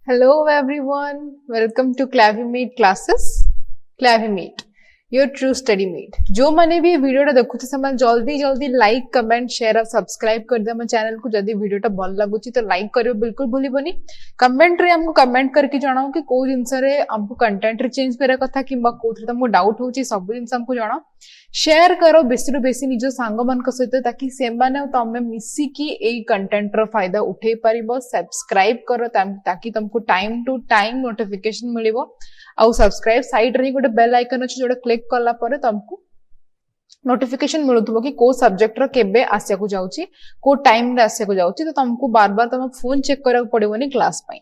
Hello everyone, welcome to Clavimate classes. Clavimate, your true study mate. जो मैंने भी video देखु से जल्दी जल्दी लाइक कमेंट शेयर और सब्सक्राइब कर दे चैनल को जदि वीडियो भल लगुच तो लाइक करियो बिल्कुल भूलबनी कमेंट रे हमको कमेंट करके जणाओ कि को जिनस रे हमको कंटेंट रे चेंज करे कथा कि कोथरे तुमको डाउट होची सब जिनस हमको जणाओ शेयर करो बेसी रु बेसी निज सांग मान सहित ताकि से माने तमे मिसिकी एई कंटेंट रो फायदा उठे परिबो सब्सक्राइब करो ताकि तुमको टाइम टू टाइम नोटिफिकेशन मिलिबो आउ सब्सक्राइब साइड रे गोटे बेल आइकन अछि जोडा क्लिक करला परे तुमको नोटिफिकेशन मिलुथबो कि को सब्जेक्ट रो केबे आसे को जाउची को टाइम रे आसे को जाउची तो तुमको बार-बार तुम फोन चेक करक पड़िबोनी क्लास पई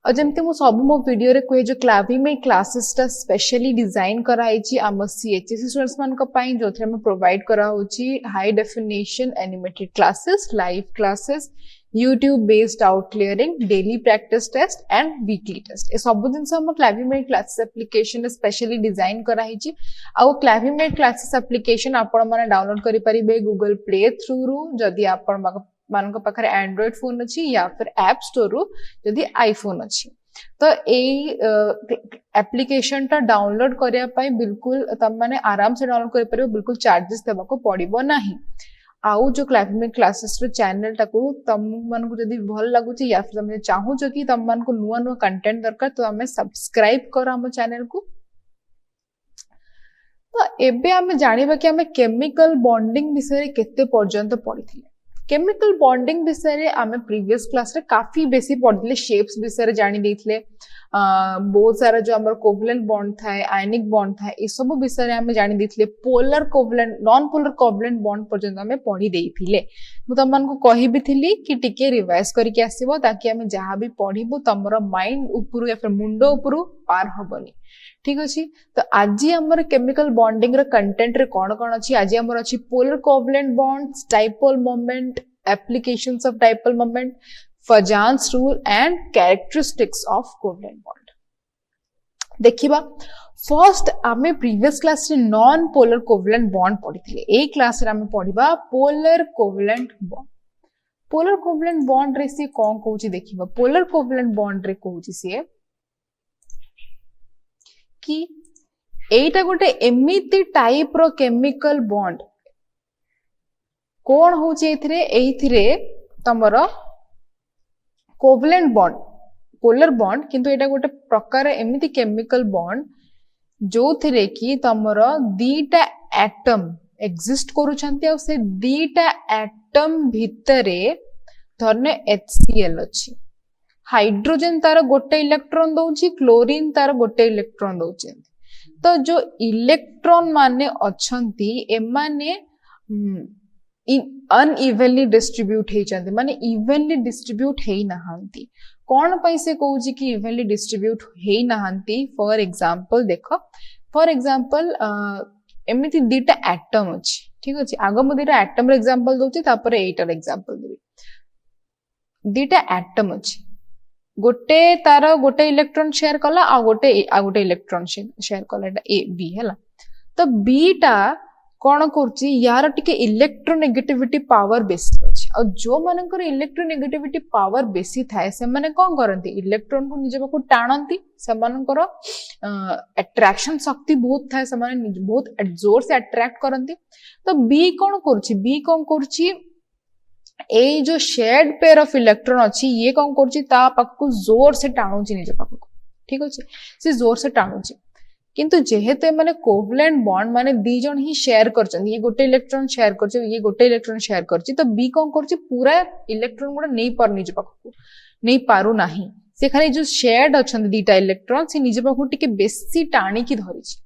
और जमते मु सब मो वीडियो रे कोई जो क्लाविमेट क्लासेस ता स्पेशली डिजाइन कराइची आम सीएचएससी स्टूडेंट्स मान को पाई जोथरे में प्रोवाइड करा होची high definition animated classes live classes YouTube based out clearing daily practice test and weekly test ए सब दिन से हम क्लाविमेट क्लासेस एप्लीकेशन स्पेशली डिजाइन करा हिची आ क्लाविमेट क्लासेस एप्लीकेशन आपण माने डाउनलोड करि परिबे गूगल प्ले थ्रू रु जदी आपण मान पाखे एंड्रॉइड फोन अच्छी या फिर ऐप स्टोर रु जदी आईफोन अच्छी तो यही एप्लीकेशन टा डाउनलोड करिया पाई बिल्कुल तम माने आराम से डाउनलोड करि परिबो बिल्कुल चार्जेस देबा को पड़िबो नाही आउ जो क्लाविमेट क्लासेस रो चैनल टाको तम मन को जदी भल लागुची या फिर तुम चाहू जो कि तम मन को नुवा नुवा कंटेंट दरकार तो हमें सब्सक्राइब करो हम चैनल को तो एबे हमें जानिबा कि हमें केमिकल बॉन्डिंग विषय केते पर्यंत पढिथिले केमिकल बॉन्डिंग विषय आम प्रीवियस क्लास रे काफी बेसी पढ़ते शेप्स विषय जानी देथिले बहुत सारा जो हमर कोवलेंट बॉन्ड थाए आयनिक बॉन्ड थाए ए सब विषय आम जानी देथिले polar covalent non polar covalent bond पर्यंत आम पढ़ी देथिले मु तम मन को कहि भी थिली कि टिके रिवाइज करके आसीबो ताकि आम जहां भी पढ़िबो तमरो माइंड ऊपर या फिर मुंडो ऊपर पार हबनी ठीक अछि तो आज हमर केमिकल बॉन्डिंग रे कंटेंट रे कोन कोन अछि आज हमर अछि polar covalent bonds dipole moment applications of dipole moment Fajans rule and characteristics of covalent bond देखिबा फर्स्ट आमे प्रीवियस क्लास रे नॉन पोलर कोवलेंट बॉन्ड पढिथिले ए क्लास रे आमे पढिबा polar covalent bond polar covalent bond रे से कोन कहूची देखिबा पोलर कोवलेंट बॉन्ड रे कहूची से कि एटा गोटे एमिति टाइप रो केमिकल बॉन्ड कोन होची एथिरे तमरो कोवलेंट बॉन्ड पोलर बॉन्ड किंतु एटा गोटे प्रकार एमिति केमिकल बॉन्ड जो थिरे कि तमरो दीटा एटम एग्जिस्ट करूछंती आ से दीटा एटम भितरे धरने HCl अछि हाइड्रोजन तार गोटे इलेक्ट्रॉन दउची क्लोरीन तार गोटे इलेक्ट्रॉन दउची तो जो इलेक्ट्रॉन माने अछंती एमाने अनइवनली डिस्ट्रीब्यूट हे चंती माने इवनली डिस्ट्रीब्यूट हे नहांती कोन पैसे कहूची कि इवनली डिस्ट्रीब्यूट हे नहांती फॉर एग्जांपल देखो फॉर एग्जांपल एमिति दीटा एटम अछि ठीक अछि आगो मु दीटा एटम रे एग्जांपल दउची तापर एटार एग्जांपल देबी दीटा एटम अछि गोटे तार गोटे इलेक्ट्रॉन शेयर कला आ गोटे इलेक्ट्रॉन शेयर कला एटा ए बी हैला तो बी टा कोन करची यार टिके इलेक्ट्रोनेगेटिविटी पावर बेसी अछि और जो मानकर इलेक्ट्रोनेगेटिविटी पावर बेसी थाए से माने कोन करंती इलेक्ट्रॉन को निजे को टाणंती से मानकर अट्रैक्शन शक्ति बहुत थाए से माने बहुत जोर से अट्रैक्ट करंती तो बी कोन करची ए जो शेयर्ड पेयर ऑफ इलेक्ट्रॉन अछि ये कोन करची ता पाखु जोर से टाणुची निजे पाखु ठीक अछि से जोर से टाणुची किंतु जेहेतु माने कोवलेंट बॉन्ड माने दी जन ही शेयर करछन ये गोटे इलेक्ट्रॉन शेयर करछ ये गोटे इलेक्ट्रॉन शेयर करछि तो बी कोन करछि पूरा इलेक्ट्रॉन गुडा नै पर निजे पाखु नै पारु नाही से खाली जो शेयर्ड अछन दीटा इलेक्ट्रॉन से निजे पाखु टिके बेसी टाणी की धरिछि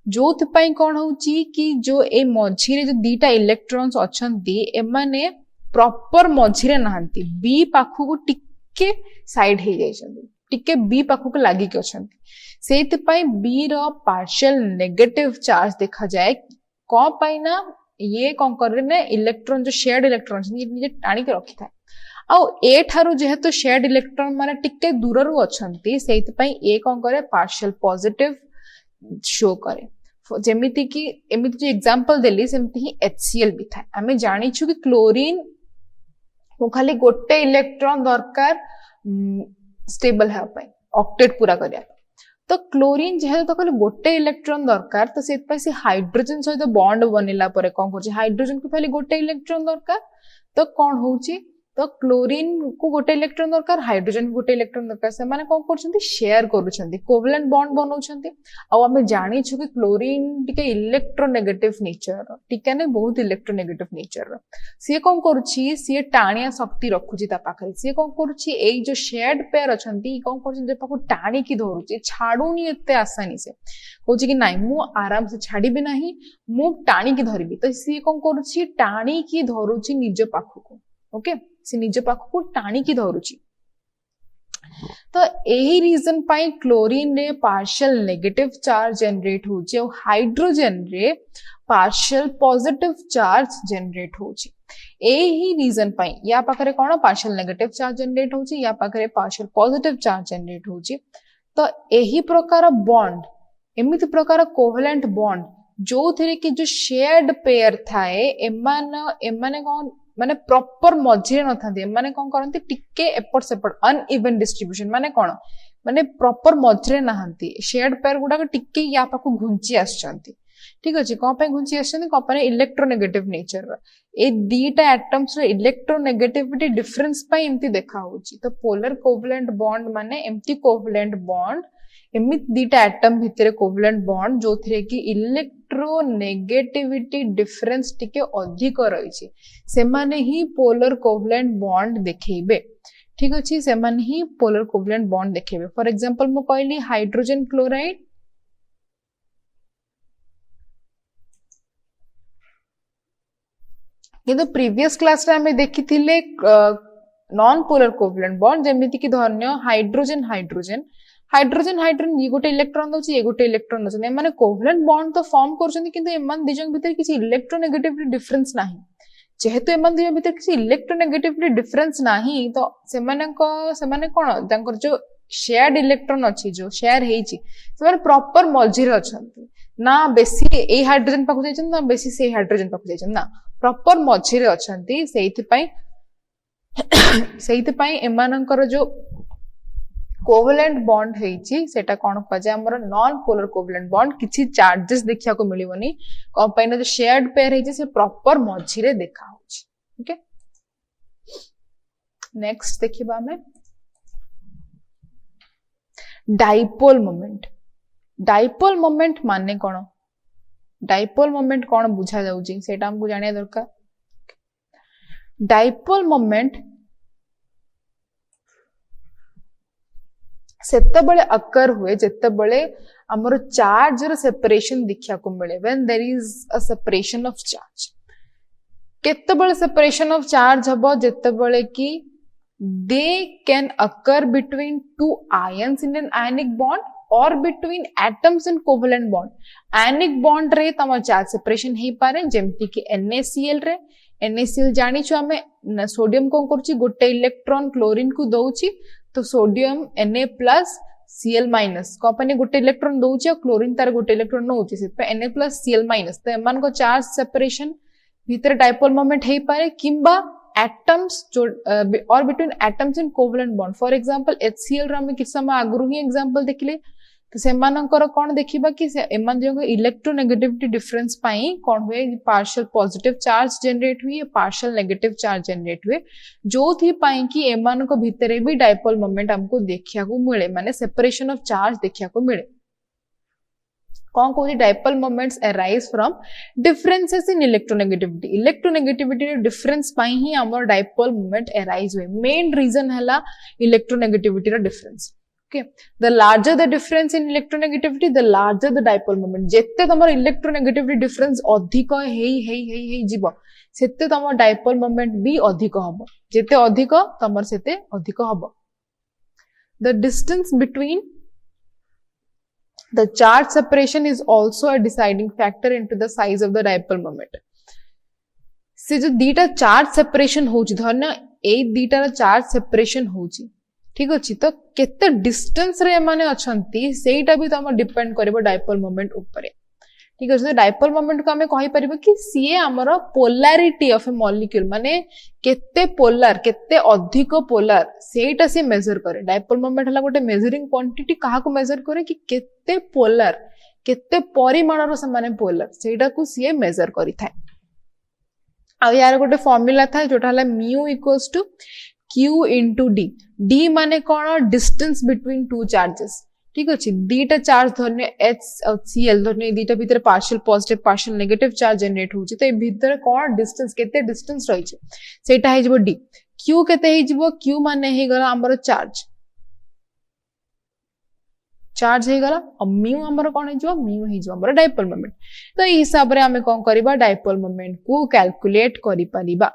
जोथ पई कोन होउची कि जो ए मझिरे जो दीटा इलेक्ट्रॉन्स अछंती एमाने प्रॉपर मझिरे नहांती बी पाखु को टिके साइड हे जाइछंती टिके बी पाखु को लागि के अछंती सेत पई बी रो पार्शियल नेगेटिव चार्ज देखा जाए को पई ना ये कोन करे ने इलेक्ट्रॉन जो शेयर्ड इलेक्ट्रॉन निजे टाणी के रखि थाए आ ए ठारू जेहेतु शेयर्ड इलेक्ट्रॉन माने टिके दूर रु अछंती सेत पई ए कोन करे पार्शियल पॉजिटिव शो करे जेमिति कि एमिति जो एग्जांपल देली सेमिति ही HCl भी थाए आमे जानि छु कि क्लोरीन को खाली गोटे इलेक्ट्रॉन दरकार स्टेबल है पाई ऑक्टेट पूरा करिया तो क्लोरीन जेहेतु तो गोटे इलेक्ट्रॉन दरकार तो से हाइड्रोजन सहित बॉन्ड बनला पर कौन कर हाइड्रोजन को खाली गोटे इलेक्ट्रॉन दरकार तो कौन होची तो क्लोरीन को गोटे इलेक्ट्रॉन दरकार हाइड्रोजन को गोटे इलेक्ट्रॉन दरकार से माने कौन करछंती शेयर करूछंती कोवलेंट बॉन्ड बनाउछंती आ हमें जानि छु कि क्लोरीन टिके इलेक्ट्रोनेगेटिव नेचर टिके ने बहुत इलेक्ट्रोनेगेटिव नेचर से कौन करूछि से टाणिया शक्ति रखुछि ता पाखरे से कौन करूछि एई जो शेयर्ड पेयर अछंती कौन करछि जे पाखो टाणी की धरुछि छाडुनी एते आसानी से कहछि कि नाही मु आराम से छाडिबे नाही मु टाणी की धरिबी तो से कौन करूछि टाणी की धरुछि निज पाखको ओके से निज पाखको टाणी की धरुछि तो एही रीजन पाई क्लोरीन रे पार्शियल नेगेटिव चार्ज जनरेट होछि और हाइड्रोजन रे पार्शियल पॉजिटिव चार्ज जनरेट होछि एही रीजन पाई या पाखरे कोन पार्शियल नेगेटिव चार्ज जनरेट होछि या पाखरे पार्शियल पॉजिटिव चार्ज जनरेट होछि तो एही प्रकार बॉन्ड एमिति प्रकार कोवेलेंट बॉन्ड जो थे कि जो शेयर्ड पेयर थाए एमाने कोन माने प्रॉपर मझिरे न थांती माने कोन करंती टिके एपट सेपट अनइवन डिस्ट्रीब्यूशन माने कोन माने प्रॉपर मझिरे नहंती शेयर्ड पेयर गुडा टिके या पाको घुंची आछंती ठीक अछि कोन पे घुंची आछंती कोन पे इलेक्ट्रोनेगेटिव नेचर ए दीटा एटम्स रे इलेक्ट्रोनेगेटिविटी डिफरेंस पई एम्ति देखा होची तो पोलर कोवेलेंट बॉन्ड माने एम्ति कोवेलेंट बॉन्ड एमित दीटा एटम भितरे कोवेलेंट बॉन्ड जो थे कि इलेक्ट्रोनेगेटिविटी डिफरेंस टिके अधिक रही से माने ही पोलर कोवेलेंट बॉन्ड देखेबे ठीक अछि से माने ही पोलर कोवेलेंट बॉन्ड देखेबे फॉर एग्जांपल मु कहली हाइड्रोजन क्लोराइड किंतु प्रीवियस क्लास रे हमें देखिथिले नॉन पोलर कोवेलेंट बॉन्ड जेमिति कि धन्य हाइड्रोजन हाइड्रोजन हाइड्रोजन हाइड्रोजन ये गोटे इलेक्ट्रॉन दउछि ये गोटे इलेक्ट्रॉन दउछि माने कोवेलेंट बॉन्ड तो फॉर्म करछन्ती किंतु एमान दिजन भीतर किछि इलेक्ट्रोनेगेटिविटी डिफरेंस नाही जेहेतु एमान दिजन भीतर किछि इलेक्ट्रोनेगेटिविटी डिफरेंस नाही तो सेमाने कोन तांकर जो शेयर्ड इलेक्ट्रॉन अछि जो शेयर हेछि सेमाने प्रॉपर मल्जिर अछन्ती ना बेसी ए हाइड्रोजन पाखु जाइछन ना बेसी से हाइड्रोजन पाखु जाइछन ना प्रॉपर मल्जिर अछन्ती सेइति पई एमानकर जो कोवेलेंट बॉन्ड हेछि सेटा कोन पजे हमर नॉन पोलर कोवेलेंट बॉन्ड किछि चार्जेस देखिया को मिलिवनी कंपाइन जो शेयर्ड पेयर हेछि से प्रॉपर मझिरे देखा होछि ओके नेक्स्ट देखिबा हमें डाइपोल मोमेंट माने कोन डाइपोल मोमेंट कोन बुझा जाउछि सेटा हमकु जानिया दरकार डाइपोल मोमेंट सेतबळे अकर हुए जेतबळे हमर चार्ज रो सेपरेशन देखिया को मिले when there is a separation of charge केतबळे सेपरेशन ऑफ चार्ज हबो जेतबळे की they can occur between two ions in an ionic bond or between atoms in covalent bond ionic bond रे तम चार्ज सेपरेशन हे पारे जेमति की NaCl रे NaCl जानि छु हमें सोडियम को करछि गोटे इलेक्ट्रॉन क्लोरीन को दउछि तो sodium Na plus Cl minus company गोटे इलेक्ट्रॉन दउछि क्लोरीन तार गोटे इलेक्ट्रॉन नउछि से पे Na प्लस Cl माइनस तो एमान को चार्ज सेपरेशन भीतर डाइपोल मोमेंट हे पारे किंबा एटम्स जो और between atoms in covalent bond for example HCl रा में किस समय आगरु ही एग्जांपल देखिले तो सेमानकर कोन देखिबा कि एमान जो इलेक्ट्रोनेगेटिविटी डिफरेंस पाई कोन हुए पार्शियल पॉजिटिव चार्ज जनरेट हुई पार्शियल नेगेटिव चार्ज जनरेट हुए जो थी पाई कि एमान को भीतरे भी डाइपोल मोमेंट हमको देखिया को मिले माने सेपरेशन ऑफ चार्ज देखिया को मिले कौन कहूँ dipole moments arise from differences in electronegativity difference पाई ही हमर डाइपोल मोमेंट अराइज हुए मेन रीजन हला इलेक्ट्रोनेगेटिविटी रा difference okay the larger the difference in electronegativity the larger the dipole moment jette tamar electronegativity difference adhika hei jibo sette tamar dipole moment bi adhika hobo jette adhika tamar sette adhika hobo the distance between the charge separation is also a deciding factor into the size of the dipole moment se jo dita charge separation hochi dharna ei dita ra charge separation hochi ठीक अछि तो केते distance रे माने अछंती सेटा भी तम depend करबो डाइपोल मोमेंट ऊपर ठीक अच्छे डाइपोल मोमेंट को आम कहि परिबो कि सी आमर पोलारिटी ऑफ ए मॉलिक्यूल माने केते पोलार केते अधिक पोलार सेटा सी मेजर करे डाइपोल मोमेंट हला गोटे मेजरिंग क्वांटिटी काहा को मेजर करे कि केते पोलार केते परिमाणर से माने पोलार सेटा को सी मेजर करि थाए आ यार गोटे फार्मूला था जोटा हला mu equals to Q into d d माने कोन डिस्टेंस बिटवीन टू चार्जेस ठीक अच्छे दीटा चार्ज धरने एच और सीएल धरने दीटा भीतर partial positive partial negative charge generate होची तो ए भीतर कोन डिस्टेंस केते डिस्टेंस रही छे सेटा हे जबो डी क्यू केते हे जबो क्यू माने हे गला हमर चार्ज चार्ज हे गला और म्यू हमर कोन हे जबो म्यू हे जबो हमर डाइपोल मोमेंट तो ई हिसाब रे हमें कोन करबा डाइपोल मोमेंट को कैलकुलेट करि परिबा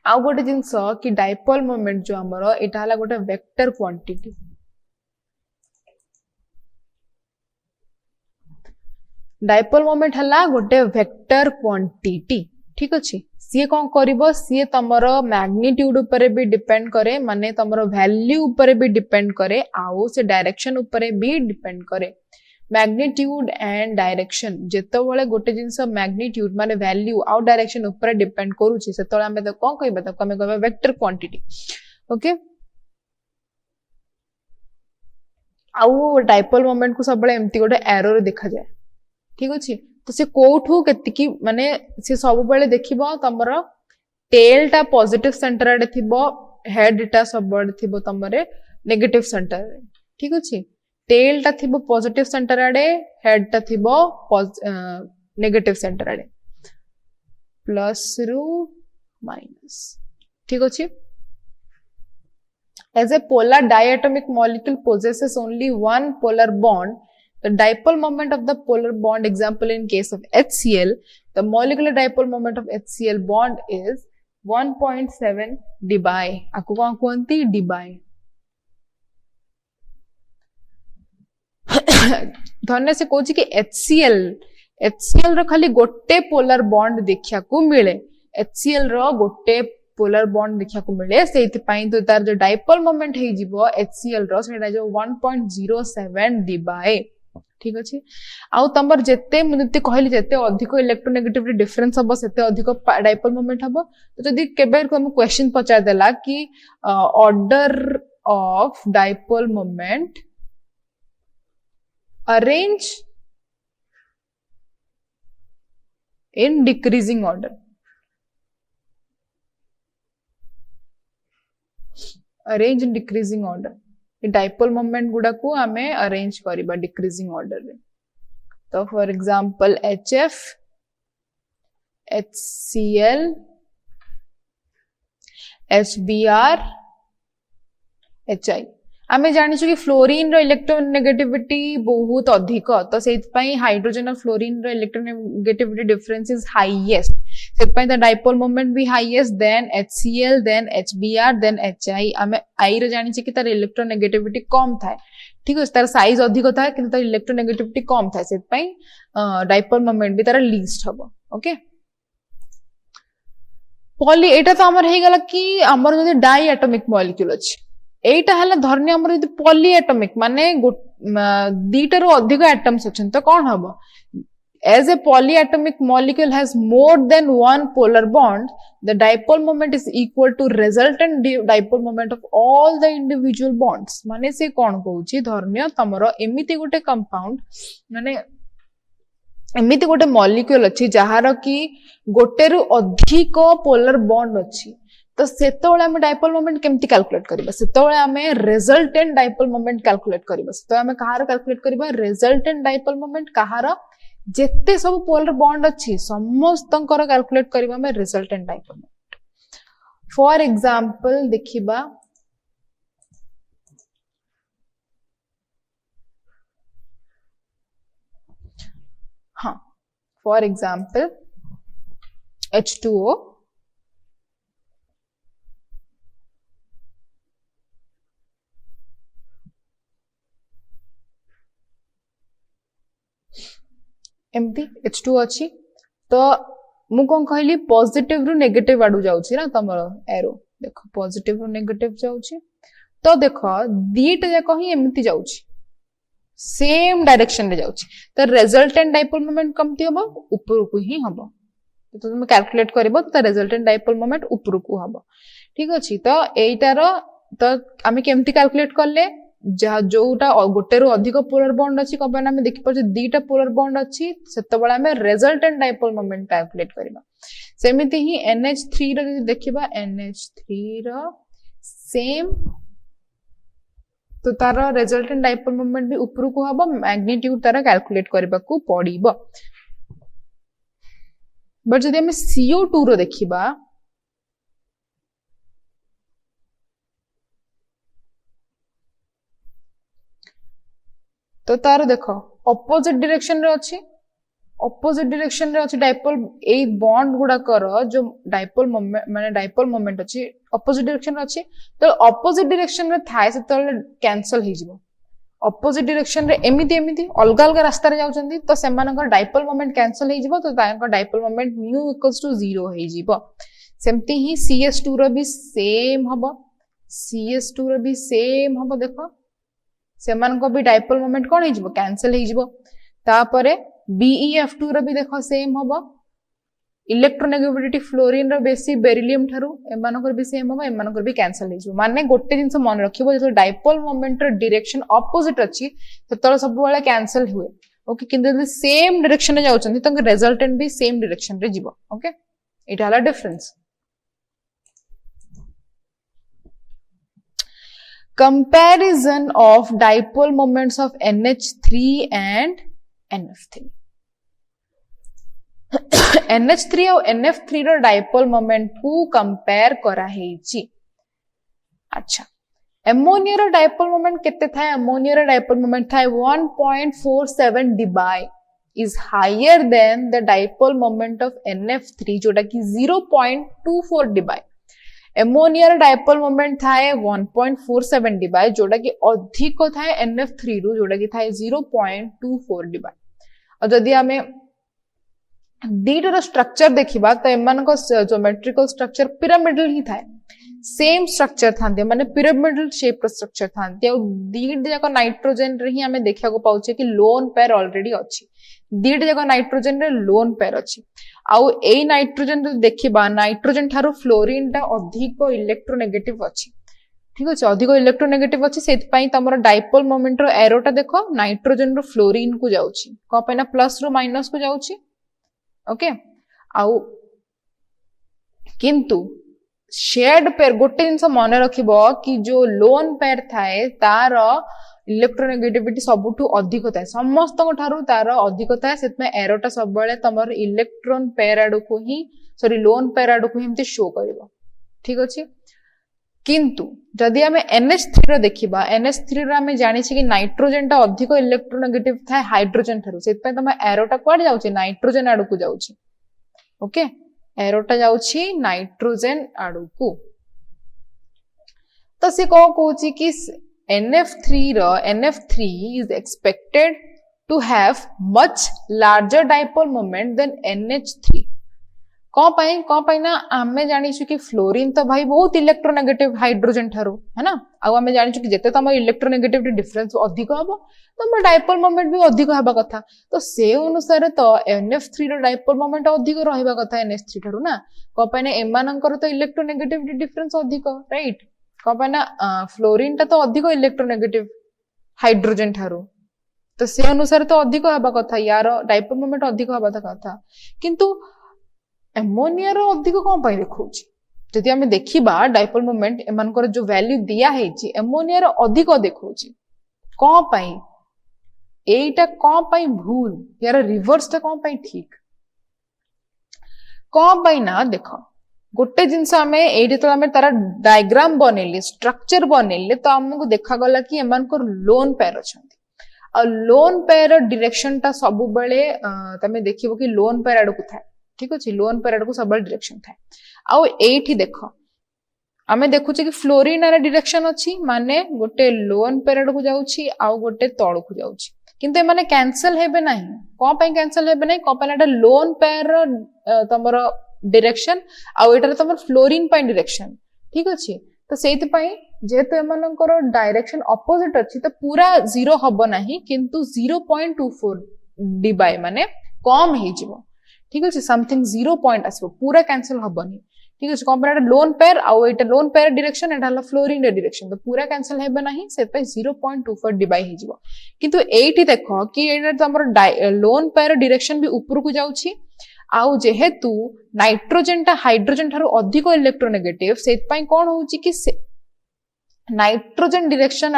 आ गोटे जिंस कि डाइपोल मोमेंट जो हमर एटा हला गोटे वेक्टर क्वांटिटी डाइपोल मोमेंट हला गोटे वेक्टर क्वांटिटी ठीक अच्छे सी कौन करिवो सी तमरो मैग्नीट्यूड ऊपर भी डिपेंड करे माने तमरो वैल्यू ऊपर भी डिपेंड करे आउ से डायरेक्शन ऊपर भी डिपेंड करे मैग्नीट्यूड एंड डायरेक्शन जेतबेले गोटे जिंस मैग्नीट्यूड माने वैल्यू आउ डायरेक्शन ऊपर डिपेंड करूची सेतबेले हमें तो कोन कहबा त हमें कहबा वेक्टर क्वांटिटी ओके आउ डाइपोल मोमेंट को सब एमती गोटे एरो रे देखा जाए ठीक अच्छे तो से कोठू केतिकी माने से सब बेले देखिबो तमर टेल टा पॉजिटिव सेंटर आडे थिबो हेड टा सब बड थिबो तमरे नेगेटिव सेंटर ठीक अच्छे टेल टा थिबो पॉजिटिव सेंटर आडे हेड टा थिबो नेगेटिव सेंटर आडे प्लस रु माइनस ठीक अच्छे as a polar diatomic molecule possesses only one polar bond the dipole moment of the polar bond example in case of HCl the molecular dipole moment of HCl bond is 1.7 dBi आको कोन कोंती dBi धन्य से कोची कि HCl रो खाली गोटे polar bond देखिया को मिले HCl रो गोटे पोलर बॉन्ड देखिया को मिले सेति पई तो तार जो डाइपोल मोमेंट हे जिवो HCl रो सेटा जो 1.07 dBi ठीक अछि आउ तंबर जेते मुते कहली जेते अधिक इलेक्ट्रोनेगेटिविटी डिफरेंस हबो सेते अधिक डाइपोल मोमेंट हबो तो जदी केबेर को हम क्वेश्चन पचार देला कि order of dipole moment arrange in decreasing order arrange in decreasing order dipole moment गुडा को हमें अरेंज करिबा डिक्रीजिंग ऑर्डर रे तो for example HF HCl HBr HI आमे जानि छु कि फ्लोरीन रो इलेक्ट्रोनेगेटिविटी बहुत अधिक तो सेति पई हाइड्रोजन और फ्लोरीन रो इलेक्ट्रोनेगेटिविटी डिफरेंस इज हाईएस्ट सेति पई द डाइपोल मोमेंट भी highest then HCl then HBr then HI आमे आई रो जानि छि कि तार इलेक्ट्रोनेगेटिविटी कम थाए ठीक है तार साइज अधिक थाए किंतु तार इलेक्ट्रोनेगेटिविटी कम थाए सेति पई डाइपोल मोमेंट भी तार लीस्ट हबो ओके पॉली एटा तो हमर हे गला कि हमर जदी डाई एटॉमिक मॉलिक्यूल अछि एटा हला धरने हमर यदि पॉली एटॉमिक माने दीटा रो अधिक एटम्स अछन तो कोन हबो as a polyatomic molecule has more than one polar bond the dipole moment is equal to resultant dipole moment of all the individual bonds माने से कोन कहउची धरने तमरो एमिति गोटे कंपाउंड माने एमिति गोटे मॉलिक्यूल अछि जहार कि गोटे रु अधिक पोलर बॉन्ड अछि तो सेतोळे हम डाइपोल मोमेंट केमति कैलकुलेट करबा सेतोळे हम रिजल्टेंट डाइपोल मोमेंट कैलकुलेट करबा तो हम कहार कैलकुलेट करबा रिजल्टेंट डाइपोल मोमेंट कहार जेते सब पोलर बॉन्ड अछि समस्तंकर कैलकुलेट करबा हम resultant dipole moment for example देखिबा हां फॉर एग्जांपल H2O एमती H2 अच्छी तो मु कौन कहली पॉजिटिव रु नेगेटिव आडू जाउची ना तमरो एरो देखो पॉजिटिव रु नेगेटिव जाउची तो देखो दीटा जाको ही एमती जाउची सेम डायरेक्शन रे जाउची तो रिजल्टेंट डाइपोल मोमेंट कमती हबो ऊपर को ही हबो तो तुम कैलकुलेट करबो तो रिजल्टेंट डाइपोल मोमेंट ऊपर को हबो ठीक अछि तो एइटार तो आमे केमती कैलकुलेट करले जहा जोटा गोटे रु अधिक पोलर बॉन्ड अछि कबन आमे देखि परछे दीटा पोलर बॉन्ड अछि सेते बेला आमे रिजल्टेंट डाइपोल मोमेंट कैलकुलेट करबा सेमिति ही NH3 रो जदि देखिबा NH3 रो सेम तो तार रिजल्टेंट डाइपोल मोमेंट भी ऊपर को हबो मैग्नीट्यूड तार कैलकुलेट करबा को पड़िबो बट जदि हमें CO2 रो देखिबा तो तार देखो ऑपोजिट डायरेक्शन रे अछि डाइपोल ए बॉन्ड गुडा कर जो डाइपोल मोमेंट माने डाइपोल मोमेंट अछि ऑपोजिट डायरेक्शन रे अछि तो ऑपोजिट डायरेक्शन रे थाए से तो कैंसिल हे जिवो ऑपोजिट डायरेक्शन रे एमिति अलग अलग रास्ता रे जाउचंदी तो सेमानकर डाइपोल मोमेंट कैंसिल हे जिवो तो तांकर dipole moment mu equals to 0 हे जिवो सेमति ही CS2 रो भी सेम हबो देखो सेमान को भी डाइपोल मोमेंट कोन हिजबो कैंसिल हिजबो तापरे BeF2 रो भी देखो सेम हबो इलेक्ट्रोनेगेटिविटी फ्लोरीन रो बेसी बेरिलियम थारु एमानकर भी सेम हबो एमानकर भी कैंसिल हिजबो माने गोटे जिंस मन रखिबो जो डाइपोल मोमेंट रो डायरेक्शन ऑपोजिट अछि ततल सब बेले कैंसिल हुए ओके किंतु सेम डायरेक्शन रे जाउचंदी त रिजल्टेंट भी सेम डायरेक्शन रे जिवो ओके इट हला difference comparison of dipole moments of NH3 and NF3 NH3 और NF3 रो डाइपोल मोमेंट को कंपेयर करा हेची अच्छा एमोनिया रो डाइपोल मोमेंट केते थाए एमोनिया रो डाइपोल मोमेंट थाए 1.47 dBi is higher than the dipole moment of NF3 जोटा कि 0.24 dBi एमोनिया रो डाइपोल मोमेंट थाए 1.47 dBi जोटा कि अधिक थाए NF3 रु जोटा कि थाए 0.24 dBi और जदि आमे दीटा रो स्ट्रक्चर देखिबा तो एमान को ज्योमेट्रिकल स्ट्रक्चर पिरामिडल ही थाए सेम स्ट्रक्चर थांते माने पिरामिडल शेप रो स्ट्रक्चर थांते और दीटा जाक नाइट्रोजन रे ही आमे देखा को पाउचे कि लोन पेयर ऑलरेडी अछि दीटा जाक नाइट्रोजन रे लोन पेयर अछि आउ ए नाइट्रोजन देखिबा नाइट्रोजन थारो फ्लोरीन टा अधिक इलेक्ट्रोनेगेटिव अछि ठीक अछि अधिक इलेक्ट्रोनेगेटिव अछि सेति पई तमरो डाइपोल मोमेंट रो एरोटा देखो नाइट्रोजन रो फ्लोरीन को जाउछि को पैना प्लस रो माइनस को जाउछि ओके आउ किंतु शेयर्ड पेयर गोटे जिंस मन रखिबो कि जो लोन पेयर थाए तार इलेक्ट्रोनेगेटिविटी सबुठु अधिक थाए समस्त ठारू तार अधिक थाए सेति में एरोटा सब बेले तमर इलेक्ट्रॉन पेयर आडु को ही सॉरी लोन पेयर आडु को हिमते शो करबो ठीक अछि किंतु जदि हमें NH3 रो देखिबा NH3 रो हमें जानि छी कि नाइट्रोजन टा अधिक इलेक्ट्रोनेगेटिव थाए हाइड्रोजन थारू सेति पे तम एरोटा कोड जाउची नाइट्रोजन आडु को जाउची ओके एरोटा जाउची नाइट्रोजन आडु को तो से को कहूची कि NF3 is expected to have much larger dipole moment than NH3 कौन पाई ना हमें जानी छु कि फ्लोरीन तो भाई बहुत इलेक्ट्रोनेगेटिव हाइड्रोजन ठारो है ना आ हमें जानी छु कि जेते तम इलेक्ट्रोनेगेटिविटी डिफरेंस अधिक हबो तम डाइपोल मोमेंट भी अधिक हबा कथा तो से अनुसार तो NF3 रो डाइपोल मोमेंट अधिक रहबा कथा NH3 ठारो ना को पाई ना एमानकर तो इलेक्ट्रोनेगेटिविटी डिफरेंस अधिक राइट को पाई ना फ्लोरीन टा तो अधिक इलेक्ट्रोनेगेटिव हाइड्रोजन ठारो तो से अनुसार तो अधिक हबा कथा यार डाइपोल मोमेंट अधिक हबा कथा किंतु एमोनिया रो अधिक कोन पाई देखौची जदि हमें देखिबा डाइपोल मोमेंट एमानकर जो वैल्यू दिया हेची एमोनिया रो अधिक देखौची कोन पाई एटा कोन पाई भूल यार रिवर्स ता कोन पाई ठीक कोन पाई ना देखो गोटे जिंस हमें एठी तो हमें तारा डायग्राम बनेली स्ट्रक्चर बनेली तो हमको देखा गला कि एमानकर लोन पेयर अछंती आ लोन पेयर डायरेक्शन ता सब बेले तमे देखिबो कि लोन पेयर आडू थाए ठीक अछि लोन पेयर आडू सब डायरेक्शन थाए आ एठी देखो आमे देखुचे कि फ्लोरीन आर डायरेक्शन अछि माने गोटे लोन पेयर आडू जाउछि आ गोटे तळ को जाउछि किंतु माने कैंसिल हेबे नाही को पय कैंसिल हेबे नाही को पय लोन पेयर तमरो डायरेक्शन आ एटार तमर फ्लोरीन पय डायरेक्शन ठीक अछि तो सेति पई जेहेतु एमानकर डायरेक्शन अपोजिट अछि तो पूरा 0 हबो नाही किंतु 0.24 डी बाय माने कम हे जिवो ठीक अछि समथिंग 0 पॉइंट आसबो पूरा कैंसिल हबनी ठीक अछि कंपेयर लोन पेयर आ एटा लोन पेयर डायरेक्शन एटा हला फ्लोरिंग डायरेक्शन तो पूरा कैंसिल हेबे नाही से पे 0.24 डिवाइ हे जिवो किंतु एठी देखो कि एटा तो हमर लोन पेयर डायरेक्शन भी ऊपर को जाउछि आउ जेहेतु नाइट्रोजन टा हाइड्रोजन थारो अधिक इलेक्ट्रोनेगेटिव सेत पई कोन होउछि कि नाइट्रोजन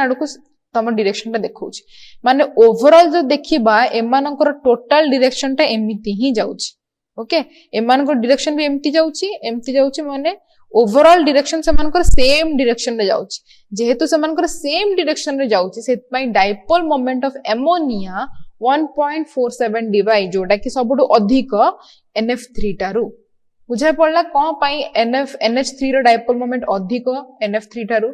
आडू को तम डायरेक्शन टा देखौछि माने ओवरऑल जो देखिबा एमानकर टोटल डायरेक्शन टा एमिति ही जाउछि ओके एमानकर डायरेक्शन भी एमिति जाउछि माने ओवरऑल डायरेक्शन सेमानकर सेम डायरेक्शन रे जाउछि जेहेतु सेमानकर सेम डायरेक्शन रे जाउछि सेत पई डाइपोल मोमेंट ऑफ एमोनिया 1.47 डिवाइ जोटा कि सबुठु अधिक NF3 टारू बुझाय पड़ला कोन पई NH3 रो डाइपोल मोमेंट अधिक NF3 टारू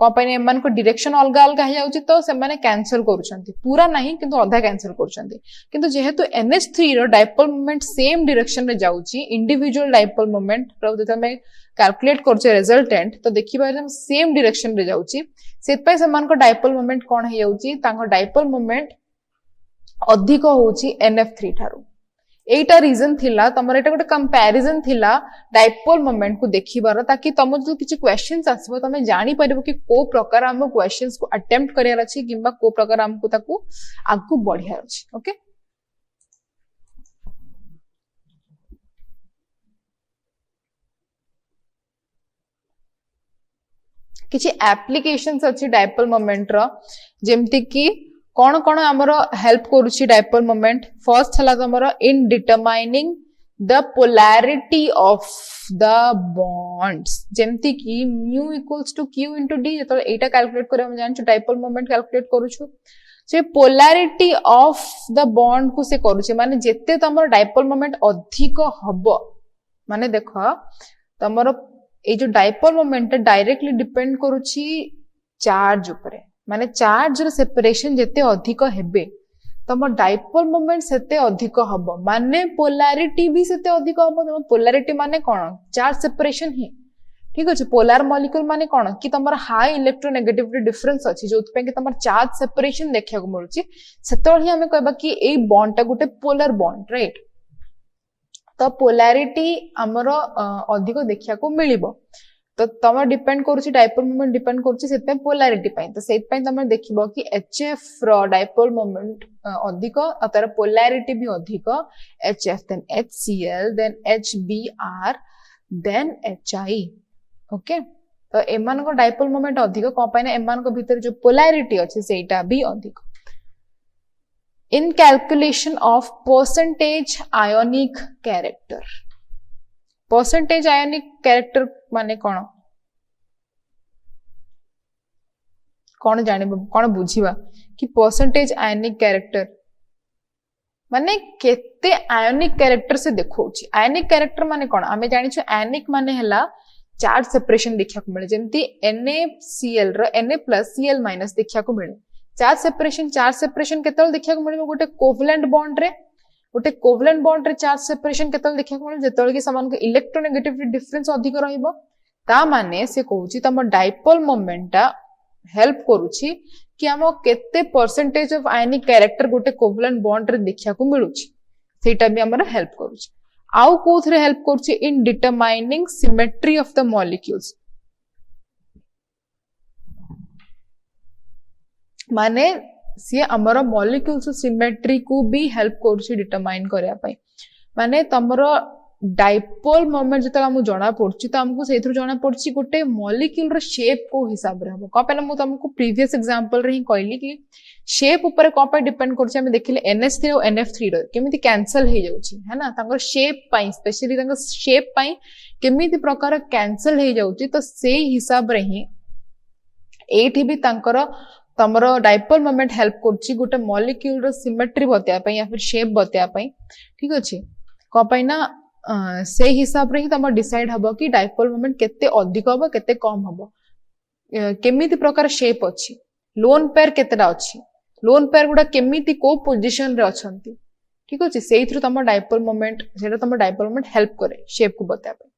कोन पई एमान को डायरेक्शन अलगा अलगा हे जाउछि तो से माने कैंसिल करूछंती पूरा नहीं किंतु आधा कैंसिल करूछंती किंतु जेहेतु NH3 रो डाइपोल मोमेंट सेम डायरेक्शन रे जाउछि इंडिविजुअल डाइपोल मोमेंट रो जते में कैलकुलेट करछे रिजल्टेंट तो देखिबा हम सेम डायरेक्शन रे जाउछि सेत पई समान को डाइपोल मोमेंट कोन हे जाउछि तांको डाइपोल मोमेंट अधिक होउछि NF3 थारू एटा रीजन थिला तमर एटा गोटे कंपैरिजन थिला डाइपोल मोमेंट को देखिबार ताकि तम जो किछि क्वेश्चंस आसबो तमे जानि परिबो कि को प्रकार हम क्वेश्चंस को अटेम्प्ट करियार अछि किबा को प्रकार हमको ताकू आगु बढ़िया अछि ओके किछि एप्लीकेशंस अछि डाइपोल मोमेंट रो जेमति कि कौन कौन आमर हेल्प करुछि डाइपोल मोमेंट फर्स्ट हला तमर in determining the polarity of the bonds जेमति कि mu equals to Q into D जतो एटा कैलकुलेट करे हम जानछु डाइपोल मोमेंट कैलकुलेट करूछु से पोलैरिटी ऑफ द बॉन्ड को से करूछि माने जेते तमर डाइपोल मोमेंट अधिक हबो माने देखो तमर ए जो डाइपोल मोमेंट डायरेक्टली डिपेंड करूछि चार्ज ऊपर माने चार्ज रो सेपरेशन जेते अधिक हेबे तम डाइपोल मोमेंट सेते अधिक हबो माने पोलैरिटी भी सेते अधिक हबो तम पोलैरिटी माने कोन चार्ज सेपरेशन ही ठीक अछि पोलर मॉलिक्यूल माने कोन कि तमर हाई इलेक्ट्रोनेगेटिविटी डिफरेंस अछि जोत पे कि तमर चार्ज सेपरेशन देखिया को मिलुछि सेतोल ही हमें कहबा कि ए बॉन्ड ता गुटे पोलर बॉन्ड राइट तो पोलैरिटी हमर अधिक देखिया को मिलिबो तो तम डिपेंड करूछि डाइपोल मोमेंट डिपेंड करूछि सेते पोलैरिटी पई तो सेत पई तम देखिबो कि HF रो डाइपोल मोमेंट अधिक आ तार पोलैरिटी भी अधिक HF then HCl then HBr then HI okay तो एमान को डाइपोल मोमेंट अधिक को पई ना एमान को भीतर जो पोलैरिटी अछि सेटा भी अधिक इन calculation of percentage ionic character percentage ionic character माने कौन जाने कौन बुझीबा कि परसेंटेज आयोनिक कैरेक्टर माने केते आयोनिक कैरेक्टर से देखौछि आयोनिक कैरेक्टर माने कोन आमे जानि छु आयोनिक माने हला चार्ज सेपरेशन देखिया को मिले जेमति NaCl रो Na+Cl- देखिया को मिले चार्ज सेपरेशन केतल देखिया को मिले गोटे कोवलेंट बॉन्ड रे चार्ज सेपरेशन केतल देखिया को मिले जेतल कि समान के इलेक्ट्रोनेगेटिविटी डिफरेंस अधिक रहइबो ता माने से कहूची तम डाइपोल मोमेंट हेल्प करूची कि हम केते परसेंटेज ऑफ आयनिक कैरेक्टर गोटे कोवलेंट बॉन्ड रे देखिया को मिलुची सेटा भी हमर हेल्प करूची आउ कोथरे हेल्प करूची in determining symmetry of the molecules माने सी हमर मॉलिक्यूल्स सिमेट्री को भी हेल्प करूची डिटरमाइन करया पई माने तमरो डाइपोल मोमेंट जतला हमु जणा पड़छि त हमकु सेथुर जणा पड़छि गोटे मॉलिक्यूल रो शेप को हिसाब रे हबो का पहले मु तुमको प्रीवियस एग्जांपल रे ही कहली कि शेप ऊपर को पे डिपेंड करछि हम देखिले NH3 और NF3 रो केमिति कैंसल हे जाउछि है ना तांगर शेप पई स्पेशली तांगर शेप पई केमिति प्रकार कैंसल हे जाउछि तो से हिसाब रे ही एठी भी तांकर तमरो डाइपोल मोमेंट हेल्प करछि गोटे मॉलिक्यूल रो सिमेट्री बतया पई या फिर शेप बतया पई ठीक अछि को पई ना से हिसाब रे ही तम डिसाइड हबो कि डाइपोल मोमेंट केते अधिक हबो केते कम हबो केमिति प्रकार शेप अछि लोन पेयर केतेटा अछि लोन पेयर गुडा केमिति को पोजीशन रे अछंती ठीक अछि सेहि थ्रू तम डाइपोल मोमेंट जेटा तम डाइपोल मोमेंट हेल्प करे शेप को बता पे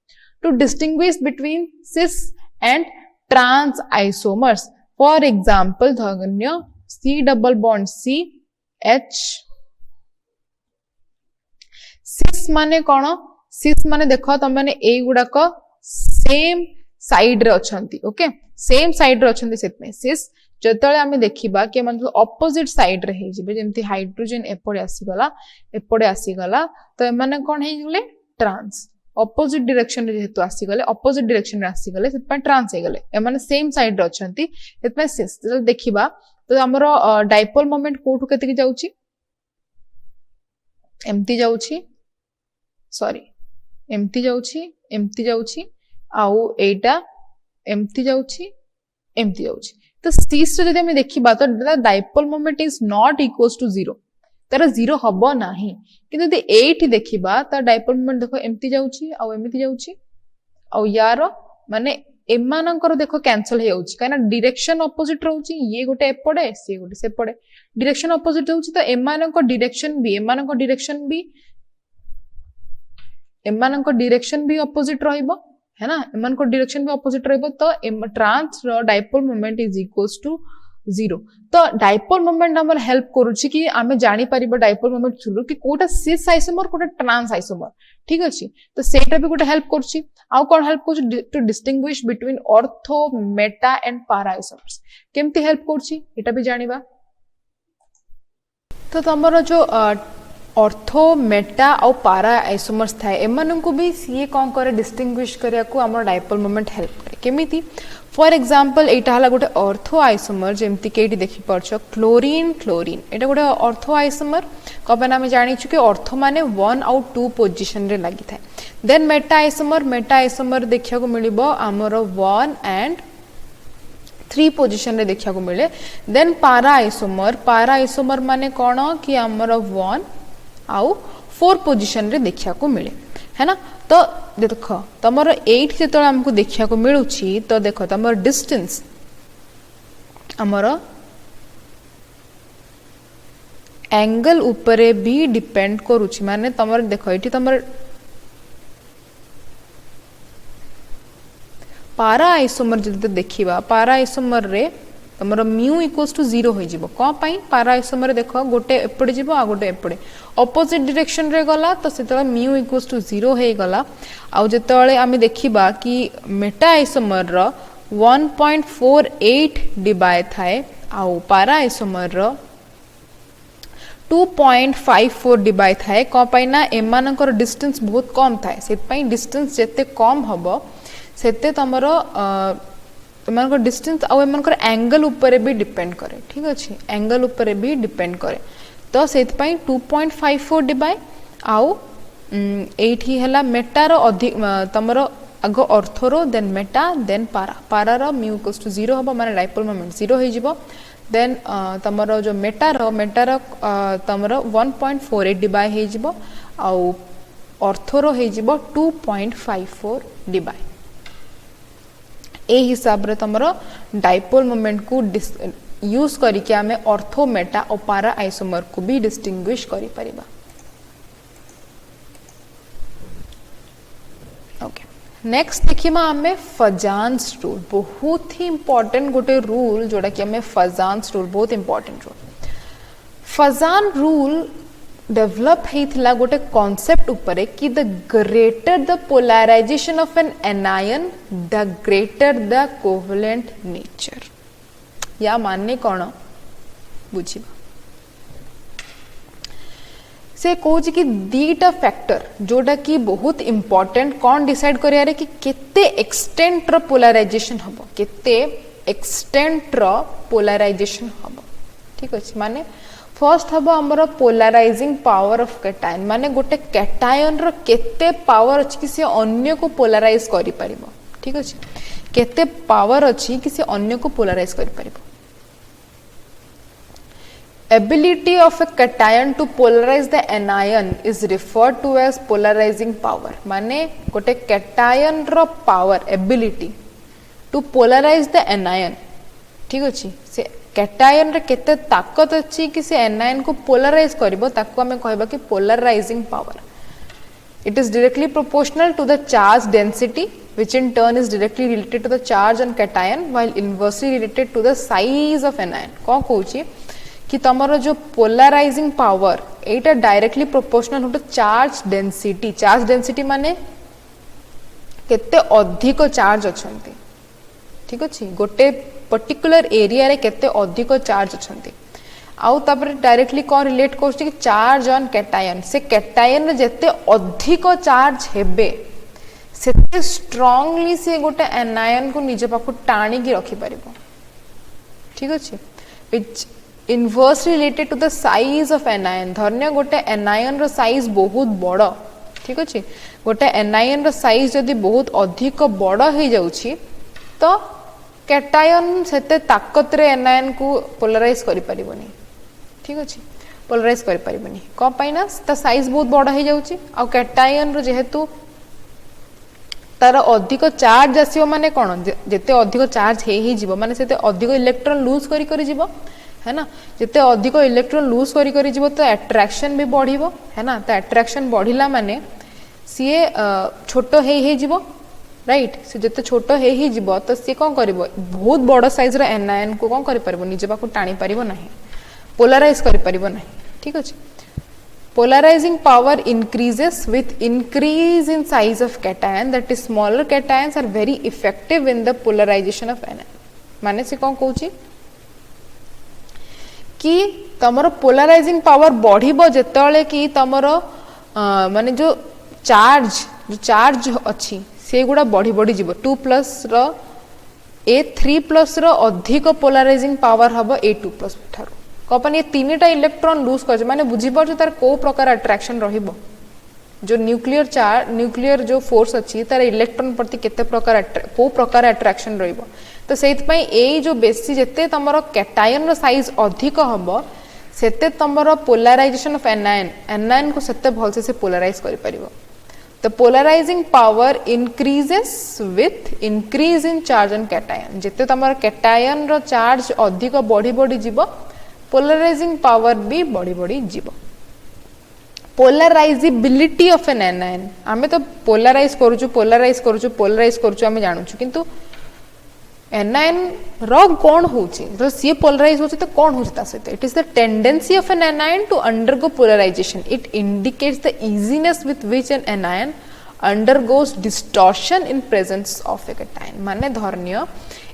to distinguish between cis and trans isomers. For example, धन्य C double bond C H cis माने कौन cis माने देखो तुम मैंने ए गुड़ाक सेम साइड रे अछंती ओके सेम साइड रे अछंती सेतमे cis जतले आमे देखिबा कि मतलब ऑपोजिट साइड रे हे जिबे जेमति हाइड्रोजन एपडे आसी गला तो एमाने कोन हे गले ट्रांस ऑपोजिट डायरेक्शन रे जेतु आसी गले ऑपोजिट डायरेक्शन रे आसी गले सेत ट्रांस हे गले एमाने सेम साइड रे अछंती सेतमे cis जतले देखिबा तो हमरो डाइपोल मोमेंट कोठु केते कि जाउची एमती जाउची सॉरी एमती जाउची आउ एटा एमती जाउची तो cis रे जदि हम देखिबा तो dipole moment is not equals to 0 तार 0 हबो नाही किंतु यदि एठी देखिबा त डाइपोल मोमेंट देखो एमती जाउची आउ यार माने एमानकर देखो कैंसिल हे जाउची काना डायरेक्शन ऑपोजिट रहउची ये गोटे एपडे से गोटे सेपडे डायरेक्शन ऑपोजिट रहउची तो एमानकर डायरेक्शन भी ऑपोजिट रहइबो है ना एमान को डायरेक्शन भी ऑपोजिट रहइबो तो ट्रांस रो dipole moment is equals to 0 तो डाइपोल मोमेंट हमर हेल्प करूची कि आमे जानि परिबो डाइपोल मोमेंट थ्रू कि कोटा सिस आइसोमर कोटा ट्रांस आइसोमर ठीक अछि तो सेटा भी कोटा हेल्प करूची आउ कोन हेल्प करूची to distinguish between ortho meta and para isomers केमती हेल्प करूची एटा भी जानिबा तो तमरो जो ऑर्थो मेटा और पारा आइसोमर्स थाए एमान को भी सीए कौन करे डिस्टिंग्विश करिया को हमर डाइपोल मोमेंट हेल्प करे केमिति फॉर एग्जांपल एटा हला गोटे ऑर्थो आइसोमर जेमति केटी देखि परछो क्लोरीन एटा गोटे ऑर्थो आइसोमर कबना हम जानि छु कि ऑर्थो माने 1 और 2 पोजीशन रे लागि थाए देन मेटा आइसोमर देखिया को मिलिबो हमर 1 एंड 3 पोजीशन रे देखिया को मिले देन पारा आइसोमर माने कोन कि हमर 1 आउ 4 पोजीशन रे देखिया को मिले है ना तो देखो तमर 8 जेतो हमको देखिया को मिलुची तो देखो तमर डिस्टेंस हमर एंगल ऊपरे भी डिपेंड करूची माने तमर देखो एठी तमर पारा आइसोमर जदि देखिबा पारा आइसोमर रे तमरो म्यू इक्वल्स टू 0 होई जिवो को पई पारा आइसोमर देखो गोटे एपडे जिवो आ गोटे एपडे ऑपोजिट डायरेक्शन रे गला तो सेतले म्यू इक्वल्स टू 0 हे गला आ जेतले आमे देखिबा कि मेटा आइसोमर रो 1.48 डिवाइड थाए आ पारा आइसोमर रो 2.54 डिवाइड थाए को पई ना एमानकर डिस्टेंस बहुत कम थाए सेत पई डिस्टेंस जेते कम हबो सेते तमरो एमानकर डिस्टेंस आ एमानकर एंगल ऊपर भी डिपेंड करे ठीक अछि एंगल ऊपर भी डिपेंड करे तो सेत पई 2.54 डिवाइड आउ एठी हला मेटा रो अधिक तमरो आगो ऑर्थो देन मेटा देन पारा रो म्यू इक्वल्स टू 0 हबो माने डाइपोल मोमेंट 0 हे जिवो देन तमरो जो मेटा रो तमरो 1.48 डिवाइड हे जिवो आउ ऑर्थो रो हे जिवो 2.54 डिवाइड ए हिसाब रे तमरो डाइपोल मोमेंट को यूज करिके आमे ऑर्थो मेटा और पारा आइसोमर को भी डिस्टिंग्विश करि परिबा ओके नेक्स्ट देखिमा आमे फजान्स रूल बहुत ही इंपोर्टेंट गोटे रूल जोड़ा कि आमे फजान्स रूल बहुत important rule Fajan rule develop हेथिला गोटे कांसेप्ट ऊपर कि the greater the polarization of an anion the greater the covalent nature या मानने कौन बुझिबा से कहूँ कि दीटा फैक्टर जोटा कि बहुत इंपोर्टेंट कौन डिसाइड करियारे कि केते एक्सटेंट रो पोलराइजेशन हबो केते एक्सटेंट रो पोलराइजेशन हबो ठीक अछि माने फर्स्ट हबो हमरो पोलराइजिंग पावर ऑफ कैटायन माने गोटे कैटायन रो केते पावर अछि कि से अन्य को पोलराइज करि परिबो ठीक अछि केते पावर अछि कि से अन्य को पोलराइज करि परिबो ability of a cation to polarize the anion is referred to as polarizing power माने गोटे cation row power ability to polarize the anion ठीक अछि से cation रे केते ताकत अछि कि से anion को polarize करबो ताको हमें कहबा कि polarizing power It is directly proportional to the charge density, which in turn is directly related to the charge on cation, while inversely related to the size of anion. कौन कहूची कि तमरो जो polarising power एटा directly proportional होतो charge density. Charge density माने केते अधिक charge अछंती. ठीक अछि, गोटे पर्टिकुलर एरिया रे केते अधिक चार्ज अछंती. आउ तापर डायरेक्टली कौन रिलेट करछि कि चार्ज ऑन कैटायन. से कैटायन रे जेते अधिक चार्ज हेबे सेते स्ट्रांगली से गोटे एनायन को निज पाखु टाणी की रखि परिबो. ठीक अछि, which inversely related to the size of anion. धन्य गोटे एनायन रो साइज बहुत बड़. ठीक अछि, गोटे एनायन रो साइज जदि बहुत अधिक बड़ हे जाउछि तो कैटायन सेते ताकत रे एनायन को पोलराइज करि परिबोनी. ठीक अछि, पोलराइज करि परिबोनी. को पाइना ता साइज बहुत बड़ हे जाउछि. आ कैटायन रो जेहेतु तार अधिक चार्ज आसीबो माने कोन, जेते अधिक चार्ज हे जीवो माने सेते अधिक इलेक्ट्रॉन लूज करि करि जीवो, है ना. जिते अधिक इलेक्ट्रॉन लूज करी करी जीवो तो अट्रैक्शन भी बढ़िबो, है ना. तो अट्रैक्शन बढ़िला माने सीए छोटो हे जीवो, राइट. से जिते छोटो हे जीवो तो सी कोन करिवो, बहुत बड़ साइज रो एनायन को कोन करि परबो, निजे पाखु टाणी परिबो नाही, पोलराइज करि परिबो नाही. ठीक अछि. Polarizing power increases with increase in size of cation, that is smaller cations are very effective in the polarization of anion. माने से कोन कहूची कि तमरो पोलराइजिंग पावर बढ़िबो जेतेले कि तमरो माने जो चार्ज अछि से गुडा बढ़ी बढ़ी जीवो. 2+ रो A3+ रो अधिक पोलराइजिंग पावर हबो A2+ थारो. कपन ये तीनटा इलेक्ट्रॉन लूज कर माने बुझी पर तार को प्रकार अट्रैक्शन रहिबो. जो न्यूक्लियर जो फोर्स अछि तार इलेक्ट्रॉन प्रति केते प्रकार को प्रकार अट्रैक्शन रहिबो. तो सेत पई ए जो बेसी जेते तमरो कैटायन रो साइज अधिक हबो सेते तमरो पोलराइजेशन ऑफ एनायन को सेते भलसे से पोलराइज करि परिबो. The polarizing power increases with increase in charge on cation. जेते तमरो कैटायन रो चार्ज अधिक बढ़ी बढ़ी जीवो पोलराइजिंग पावर भी बढ़ी बढ़ी जीवो. पोलराइजिबिलिटी ऑफ एन एनायन, आमे तो पोलराइज करूछु आमे जानुछु, किंतु एनायन रो कोन होची तो सी पोलराइज होची तो कोन होची ता सहित. It is the tendency of an anion to undergo polarization. It indicates the easiness with which an anion undergoes distortion in presence of a cation. माने धरनियो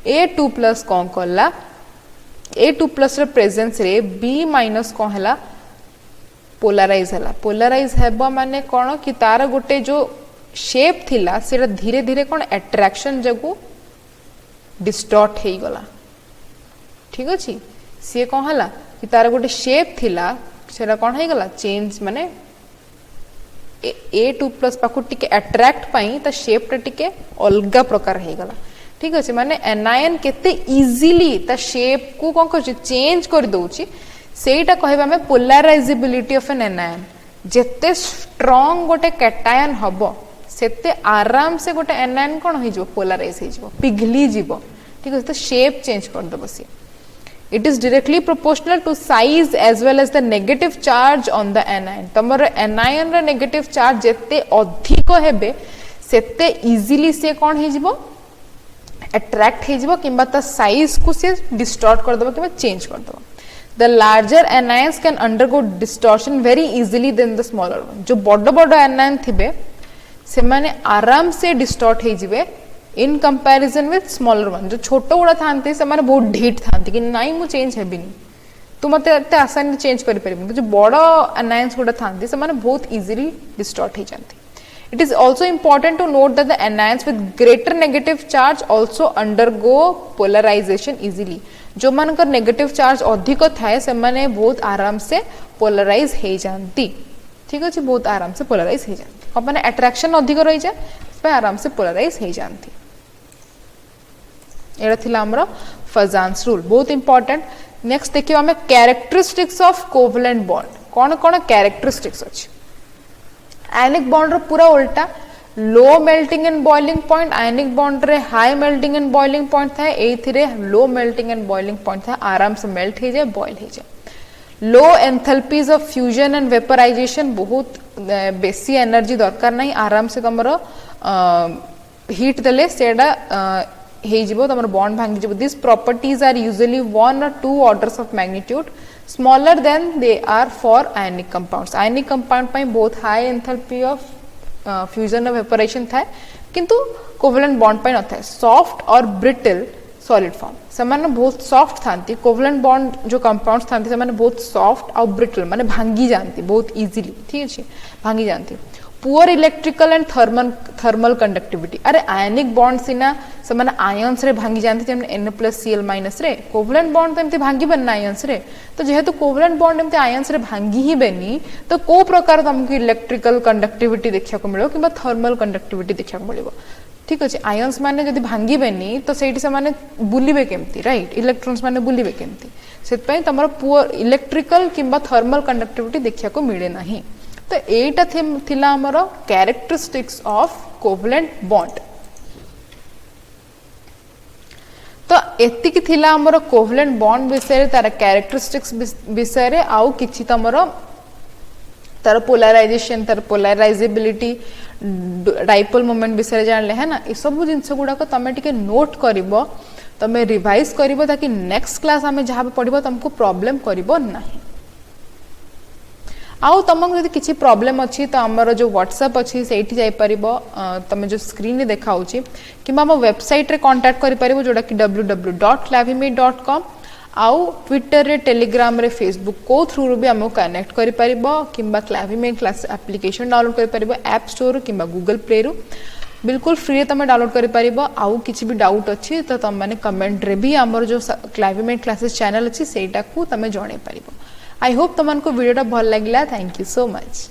A2+ कोन कला, A2+ रे प्रेजेंस रे B- कोन हला पोलराइज हला. पोलराइज हेबा माने कोन कि तार गोटे जो शेप थिला सेरा धीरे धीरे कोन अट्रैक्शन जगु डिस्टॉर्ट हे गला. ठीक अछि, से कोन हला कि तार गोटे शेप थिला सेरा कोन हे गला चेंज, माने A2+ पाखु टिके अट्रैक्ट पई ता शेप रे टिके अलगा प्रकार हे गला. ठीक अछि, माने एनायन केते इजीली ता शेप को कोन करछि चेंज कर दोछि. सेटा कहबा में पोलराइजिबिलिटी ऑफ एन एनायन. जेते स्ट्रांग गोटे कैटायन हबो सेते आराम से गोटे एनायन कोन हो जिवो पोलराइज हो जिवो, पिघली जिवो. ठीक अछि, तो शेप चेंज कर दबो से. It is directly proportional to size as well as the negative charge on the anion. तमरो एनायन रे नेगेटिव चार्ज जेते अधिक हेबे सेते इजीली से कोन हो जिवो अट्रैक्ट हो जिवो, किंबा ता साइज को से डिस्टॉर्ट कर दबो किंबा चेंज कर दबो. The larger anions can undergo distortion very easily than the smaller one. जो बड़ बड़ एनायन थिबे से माने आराम से डिस्टॉर्ट हे जिवे in comparison with smaller one. जो छोटो गुड़ा थांती से माने बहुत ढीठ थांती कि नाइ मु चेंज हेबिनी, तू मते एते आसानी चेंज करि परिबिनी. जो बड़ एनायंस गुड़ा थांती से माने बहुत इजीली डिस्टॉर्ट हे जानती. It is also important to note that the anions with greater negative charge also undergo polarization easily. जो मानकर नेगेटिव चार्ज अधिक थाए से माने बहुत आराम से पोलराइज हे जानती. ठीक अछि, बहुत आराम से पोलराइज हे जानती. कब माने अट्रैक्शन अधिक रही जाए पे आराम से पोलराइज हे जानती. एरा थिला हमरो फजान्स रूल, बहुत इंपोर्टेंट. नेक्स्ट देखियो हमें कैरेक्टरिस्टिक्स ऑफ कोवलेंट बॉन्ड. कौन कौन कैरेक्टरिस्टिक्स अछि. आयनिक बॉन्ड रो पूरा उल्टा, low melting and boiling point. Ionic bond रे high melting and boiling point थाए, एथिरे low melting and boiling point थाए, आराम से मेल्ट हे जाए बॉइल हे जाए. Low enthalpies of fusion and vaporization, बहुत बेसी एनर्जी दरकार नहीं आराम से तुम हीट देले सेडा तुम बॉन्ड भांगी जीवो this properties are usually 1 or 2 orders of magnitude smaller than they are for ionic compounds ionic compound पाई बहुत high enthalpy of fusion of evaporation थाए किंतु कोवलेंट बॉन्ड पाई न थाए सॉफ्ट और ब्रिटल सॉलिड फॉर्म से बहुत सॉफ्ट था कोवलेंट बॉन्ड जो कंपाउंड्स था बहुत सॉफ्ट और ब्रिटल माने भांगी जाती बहुत इजीली ठीक अच्छे भांगी जाती poor electrical and thermal conductivity अरे आयनिक बॉन्ड सीना से आयन्स रे भांगी जाती Na+Cl- रे कोवलेंट बॉन्ड तो एमती भांगी ना आयन्स रे तो जेहेतु कोवलेंट बॉन्ड एमती आयन्स रे भांगी ही बेनी तो को प्रकार तुमको इलेक्ट्रिकल कंडक्टिविटी देखा मिलो कि थर्मल कंडक्टिविटी देखा मिलो ठीक अच्छे आयन्स माने जदि भांगीबेनी तो सेठी से माने बुलिबे केमती राइट इलेक्ट्रॉन्स माने बुलिबे केमती सेतपई तमर पुअर इलेक्ट्रिकल किंबा थर्मल कंडक्टिविटी देखा को मिले नाही तो एटा थिला हमर कैरेक्टरिस्टिक्स ऑफ कोवलेंट बॉन्ड तो एतिकी थिला हमर कोवलेंट बॉन्ड विषय तार कैरेक्टरिस्टिक्स विषय रे आउ किछि तमर तार पोलराइजेशन तार पोलराइजेबिलिटी डाइपोल मोमेंट विषय जानले है ना ये सब जिनस गुड़ाक तुम टे नोट कर तुम रिवाइज कर ताकि नेक्स्ट क्लास आम जहाँ पढ़ तुमको प्रॉब्लम करना आउ तुमको यदि किसी प्रॉब्लम अच्छी तो आमर जो व्हाट्सएप अच्छी से जापर तुम जो स्क्रीन देखा कि आम वेबसाइट रे कांटेक्ट कर जोटा कि www.clavimate.com आउ ट्विटर रे टेलीग्राम रे फेसबुक को थ्रू भी आमको कनेक्ट कर किंबा क्लाविमेट क्लास एप्लिकेशन डाउनलोड कर ऐप स्टोर किंबा गूगल प्ले रु बिल्कुल फ्री तुम डाउनलोड कर आउ किसी भी डाउट अच्छी तो तुम मैंने कमेंट रे भी आमर जो क्लाविमेट क्लासेस चैनल अच्छी सेटा को तुम जन पार आई होप तुमको वीडियोटा भल लगे थैंक यू सो मच।